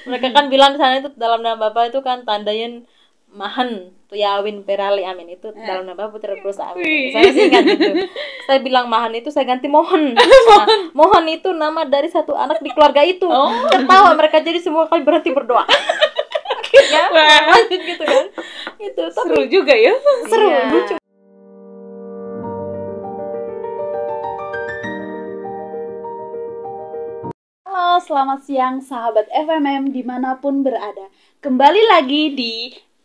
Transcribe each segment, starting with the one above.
Mereka kan bilang di sana itu dalam nama Bapa itu kan tandain mahan tuyawin perali amin, itu dalam nama Bapa putra terus amin. Saya sih ingat gitu. Saya bilang mahan itu saya ganti mohon. Nah, mohon itu nama dari satu anak di keluarga itu. Tertawa mereka jadi semua kali berhenti berdoa. Ya, lanjut gitu kan. Itu tapi Seru juga ya. seru, Iya. lucu. Halo, selamat siang sahabat FMM dimanapun berada. Kembali lagi di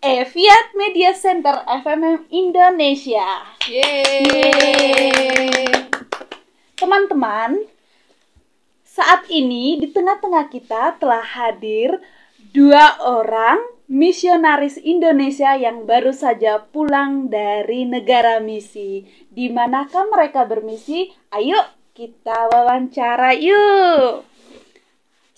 Eviat Media Center FMM Indonesia. Yeay. Teman-teman, saat ini di tengah-tengah kita telah hadir 2 orang misionaris Indonesia yang baru saja pulang dari negara misi. Di manakah mereka bermisi? Ayo kita wawancara yuk.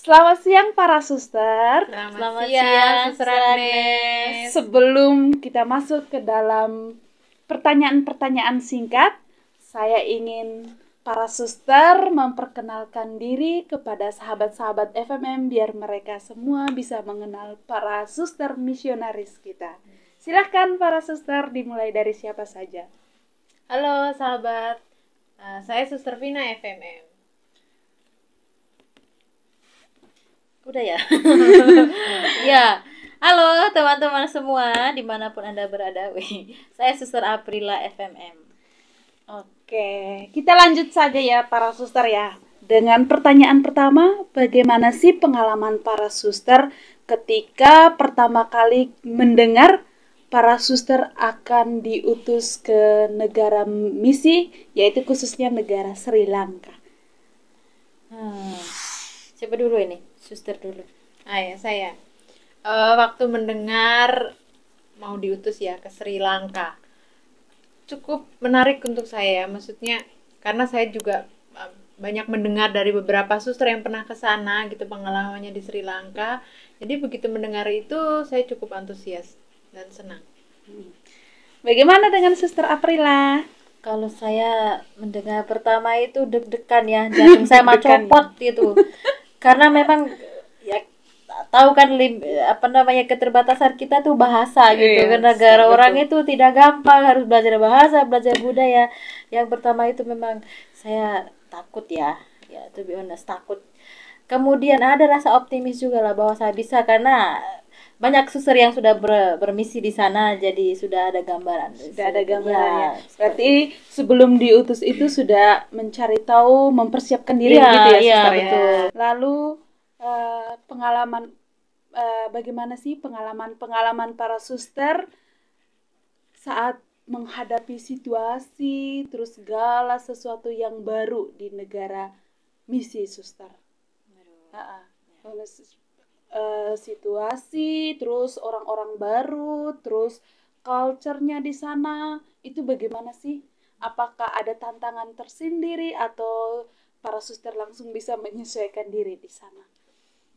Selamat siang para suster. Selamat siang, siang, Suster Suster Agnes. Sebelum kita masuk ke dalam pertanyaan-pertanyaan singkat, saya ingin para suster memperkenalkan diri kepada sahabat-sahabat FMM biar mereka semua bisa mengenal para suster misionaris kita. Silahkan para suster, dimulai dari siapa saja. Halo sahabat, saya Suster Vina FMM. Udah ya. Ya, halo teman-teman semua dimanapun Anda berada. Saya Suster Aprila FMM. Oke, kita lanjut saja ya para suster ya. Dengan pertanyaan pertama, bagaimana sih pengalaman para suster ketika pertama kali mendengar para suster akan diutus ke negara misi, yaitu khususnya negara Sri Lanka? Siapa dulu ini? Suster dulu. Ya saya. Waktu mendengar mau diutus ya ke Sri Lanka, cukup menarik untuk saya. Maksudnya karena saya juga banyak mendengar dari beberapa suster yang pernah ke sana gitu pengalamannya di Sri Lanka. Jadi begitu mendengar itu saya cukup antusias dan senang. Bagaimana dengan Suster Aprila? Kalau saya mendengar pertama itu deg-degan ya, jantung saya mau Deg-degan. copot gitu. Karena memang ya tahu kan keterbatasan kita tuh bahasa gitu. Iya, Ke negara betul. orang itu tidak gampang, harus belajar bahasa, belajar budaya. Yang pertama itu memang saya takut ya, to be honest, takut. Kemudian ada rasa optimis juga lah bahwa saya bisa karena banyak suster yang sudah bermisi di sana, jadi sudah ada gambaran. Sudah ada gambarannya. Ya, Berarti sebelum diutus itu sudah mencari tahu, mempersiapkan diri Iya, gitu ya, iya, suster ya. betul. Lalu bagaimana sih pengalaman para suster saat menghadapi situasi terus segala sesuatu yang baru di negara misi, suster? Situasi, terus orang-orang baru, terus culture-nya di sana, itu bagaimana sih? Apakah ada tantangan tersendiri atau para suster langsung bisa menyesuaikan diri di sana?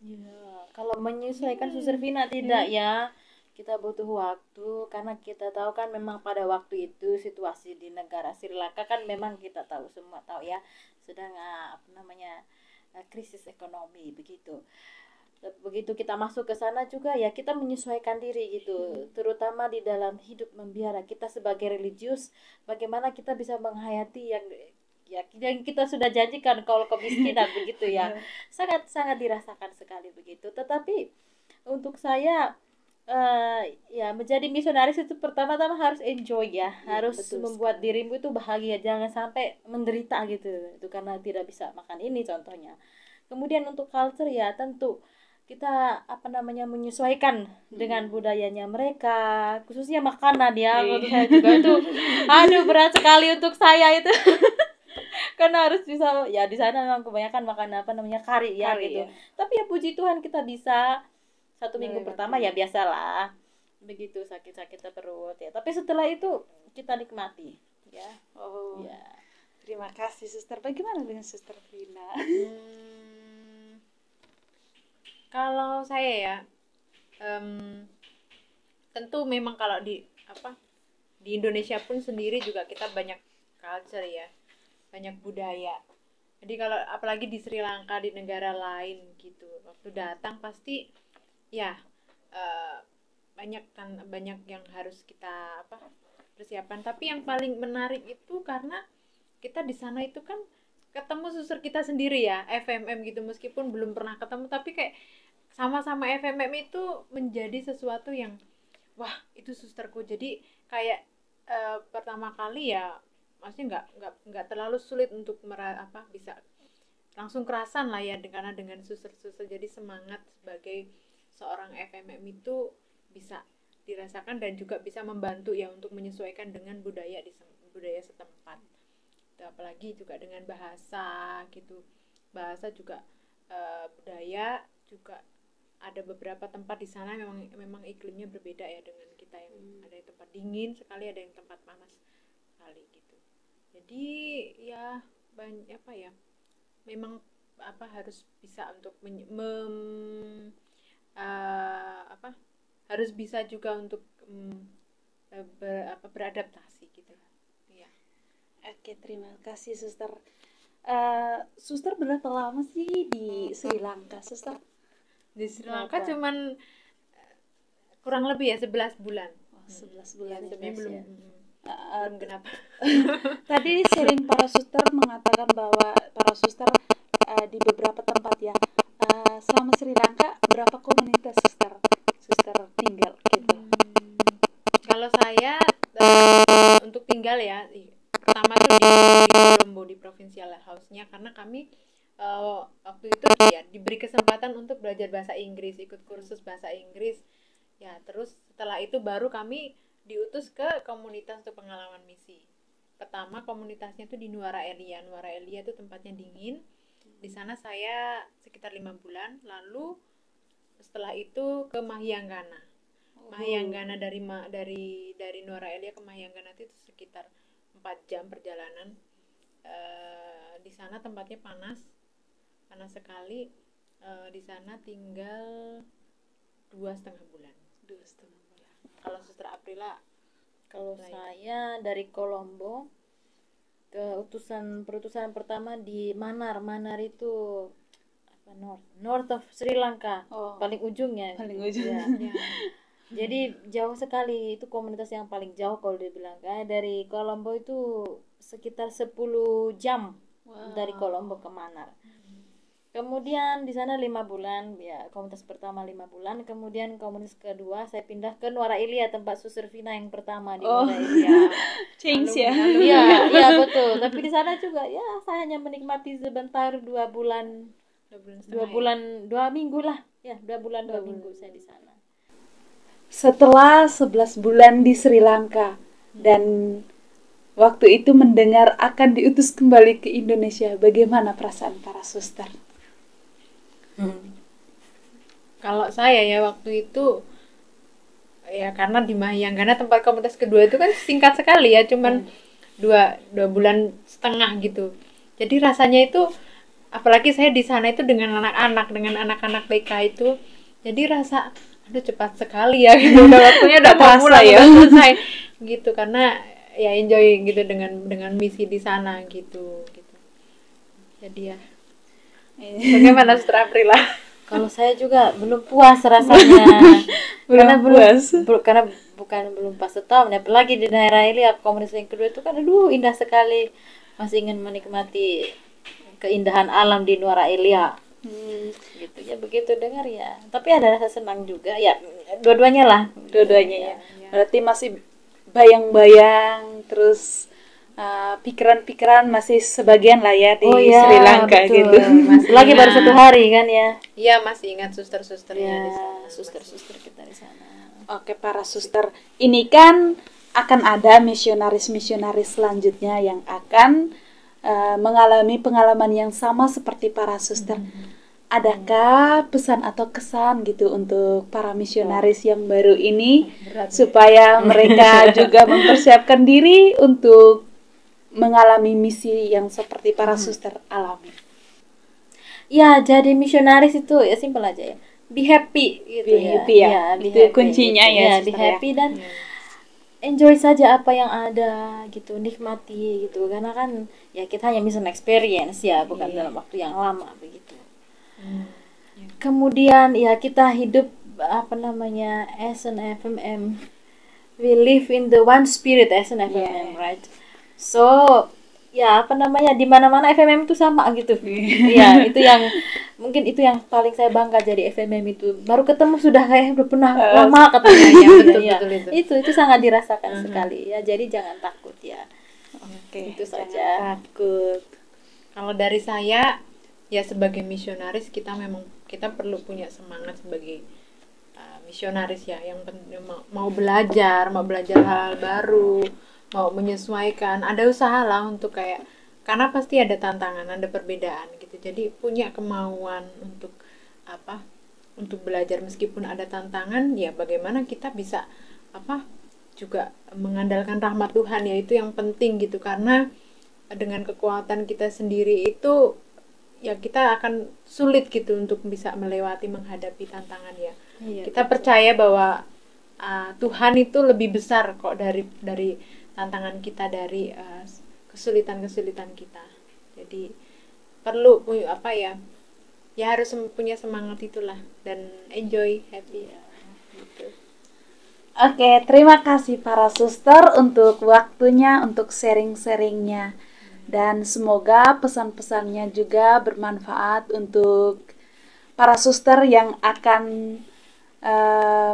Ya, kalau menyesuaikan Suster Vina tidak ya. Kita butuh waktu karena kita tahu kan memang pada waktu itu situasi di negara Sri Lanka kan memang kita tahu semua tahu ya, sedang krisis ekonomi begitu. Begitu kita masuk ke sana juga ya kita menyesuaikan diri gitu, terutama di dalam hidup membiara kita sebagai religius, bagaimana kita bisa menghayati yang kita sudah janjikan kalau kemiskinan begitu ya, sangat sangat dirasakan sekali begitu. Tetapi untuk saya ya menjadi misionaris itu pertama-tama harus enjoy ya, harus betul membuat dirimu itu bahagia, jangan sampai menderita gitu itu karena tidak bisa makan ini contohnya. Kemudian untuk culture ya tentu kita menyesuaikan dengan budayanya mereka, khususnya makanan ya. Menurut saya juga itu berat sekali untuk saya itu. Karena harus bisa ya, di sana memang kebanyakan makan kari ya Kari, gitu ya. Tapi ya puji Tuhan kita bisa 1 minggu Melewati. pertama ya biasalah begitu, sakit-sakit perut ya, tapi setelah itu kita nikmati ya. Ya. Terima kasih, suster. Bagaimana dengan Suster Vina? Kalau saya ya, tentu memang kalau di Indonesia pun sendiri juga kita banyak culture ya, banyak budaya. Jadi kalau apalagi di Sri Lanka, di negara lain gitu, waktu datang pasti ya banyak yang harus kita persiapan. Tapi yang paling menarik itu karena kita di sana itu kan ketemu suster kita sendiri ya, FMM gitu, meskipun belum pernah ketemu tapi kayak sama-sama FMM itu menjadi sesuatu yang wah itu susterku. Jadi kayak pertama kali ya maksudnya nggak terlalu sulit untuk bisa langsung kerasan lah ya karena dengan suster-suster. Jadi semangat sebagai seorang FMM itu bisa dirasakan dan juga bisa membantu ya untuk menyesuaikan dengan budaya budaya setempat. Apalagi juga dengan bahasa gitu, bahasa juga budaya juga ada beberapa tempat di sana memang iklimnya berbeda ya dengan kita yang ada yang tempat dingin sekali, ada yang tempat panas sekali gitu. Jadi ya memang harus bisa untuk harus bisa juga untuk beradaptasi gitu ya. Oke, terima kasih Suster. Suster berapa lama sih di Sri Lanka, Suster? Di Sri Lanka cuman kurang lebih ya 11 bulan. 11 bulan. Sebenarnya belum genap. Tadi sering para suster mengatakan bahwa para suster di beberapa tempat ya. Selama Sri Lanka berapa komunitas suster tinggal gitu? Kalau saya untuk tinggal ya, pertama tuh di Colombo, di Provincial House-nya, karena kami waktu itu ya diberi kesempatan untuk belajar bahasa Inggris, ikut kursus bahasa Inggris ya. Terus setelah itu baru kami diutus ke komunitas untuk pengalaman misi. Pertama komunitasnya itu di Nuara Elia. Nuara Elia itu tempatnya dingin. Di sana saya sekitar 5 bulan. Lalu setelah itu ke Mahyanggana. Mahyanggana dari Nuara Elia ke Mahyanggana itu sekitar 4 jam perjalanan. Di sana tempatnya panas sekali. Di sana tinggal 2,5 bulan. Kalau Suster Aprila? Kalau saya dari Colombo ke perutusan pertama di Manar itu north of Sri Lanka, paling ujungnya. Ya. Jadi jauh sekali, itu komunitas yang paling jauh kalau dibilang. Dari Colombo itu sekitar 10 jam dari Colombo ke Manar. Kemudian di sana 5 bulan, ya komunitas pertama 5 bulan, kemudian komunitas kedua saya pindah ke Nuara Elia, tempat Suster Vina yang pertama di Nuara Elia. Change ya. Iya betul. Tapi di sana juga ya saya hanya menikmati sebentar 2 bulan, 2 minggu lah. Ya, 2 bulan 2 minggu saya di sana. Setelah 11 bulan di Sri Lanka dan waktu itu mendengar akan diutus kembali ke Indonesia, bagaimana perasaan para suster? Kalau saya ya waktu itu ya karena di Mahyanggana tempat komunitas kedua itu kan singkat sekali ya, cuman 2 bulan setengah gitu. Jadi rasanya itu apalagi saya di sana itu dengan anak-anak TK itu, jadi rasa aduh cepat sekali ya gitu. Udah waktunya udah mau pulang ya. Udah selesai gitu, karena ya enjoy gitu dengan misi di sana gitu. Jadi ya bagaimana Suster Aprila? Kalau saya juga belum puas rasanya. Karena belum pas setahun, apalagi di daerah ini komunitas yang kedua itu kan indah sekali. Masih ingin menikmati keindahan alam di Nuara Elia. Gitu ya, begitu dengar ya. Tapi ada rasa senang juga ya, dua-duanya ya. Berarti masih bayang-bayang, terus pikiran-pikiran masih sebagian lah ya di Sri Lanka betul. Gitu. Lagi baru 1 hari kan ya. Iya, masih ingat suster-susternya di sana. Suster-suster kita di sana. Oke, para suster, ini kan akan ada misionaris-misionaris selanjutnya yang akan mengalami pengalaman yang sama seperti para suster. Adakah pesan atau kesan gitu untuk para misionaris yang baru ini supaya mereka juga mempersiapkan diri untuk mengalami misi yang seperti para suster alami? Ya, jadi misionaris itu ya simpel aja ya. Be happy gitu ya. Happy ya. Itu kuncinya gitu. Ya, be happy dan enjoy saja apa yang ada gitu, nikmati gitu. Karena kan ya kita hanya mission experience ya, bukan dalam waktu yang lama begitu. Kemudian ya kita hidup apa namanya, as an FMM, we live in the one spirit as an FMM, right? So ya apa namanya, di mana-mana FMM itu sama gitu. Iya, itu yang mungkin itu yang paling saya bangga jadi FMM itu. Baru ketemu sudah kayak udah pernah lama katanya. Ya, betul, Iya. betul. Itu sangat dirasakan sekali ya. Jadi jangan takut ya. Oke, Itu jangan saja. takut. Kalau dari saya, ya sebagai misionaris kita memang kita perlu punya semangat sebagai misionaris ya, yang mau belajar hal baru, mau menyesuaikan, ada usaha lah untuk kayak, karena pasti ada tantangan, ada perbedaan gitu. Jadi punya kemauan untuk apa? Untuk belajar meskipun ada tantangan, ya bagaimana kita bisa apa? Juga mengandalkan rahmat Tuhan, ya itu yang penting gitu. Karena dengan kekuatan kita sendiri itu ya kita akan sulit gitu untuk bisa melewati, menghadapi tantangan ya. Iya, Kita percaya bahwa Tuhan itu lebih besar kok dari tantangan kita, dari kesulitan-kesulitan kita. Jadi perlu apa ya? Ya harus punya semangat itulah, dan enjoy, happy ya. Gitu. Oke, terima kasih para suster untuk waktunya, untuk sharing-sharingnya. Dan semoga pesan-pesannya juga bermanfaat untuk para suster yang akan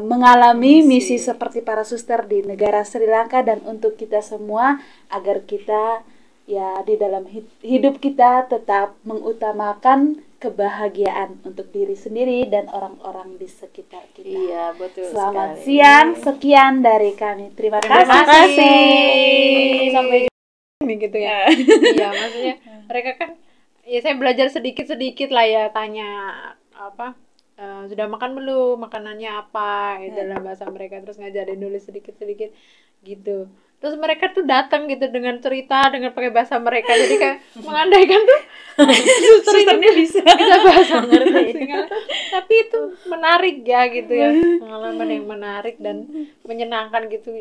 mengalami misi seperti para suster di negara Sri Lanka, dan untuk kita semua agar kita ya di dalam hidup kita tetap mengutamakan kebahagiaan untuk diri sendiri dan orang-orang di sekitar kita. Iya, betul Selamat sekali. siang, sekian dari kami. Terima kasih. Sampai Ini gitu ya. Iya, maksudnya mereka kan ya saya belajar sedikit-sedikit lah ya, tanya apa sudah makan belum, makanannya apa gitu dalam bahasa mereka, terus ngajarin nulis sedikit-sedikit gitu. Terus mereka tuh datang gitu dengan cerita dengan pakai bahasa mereka, jadi kayak mengandaikan tuh Susternya bisa. bahasa ngerti. Tapi itu menarik ya gitu ya, pengalaman yang menarik dan menyenangkan gitu.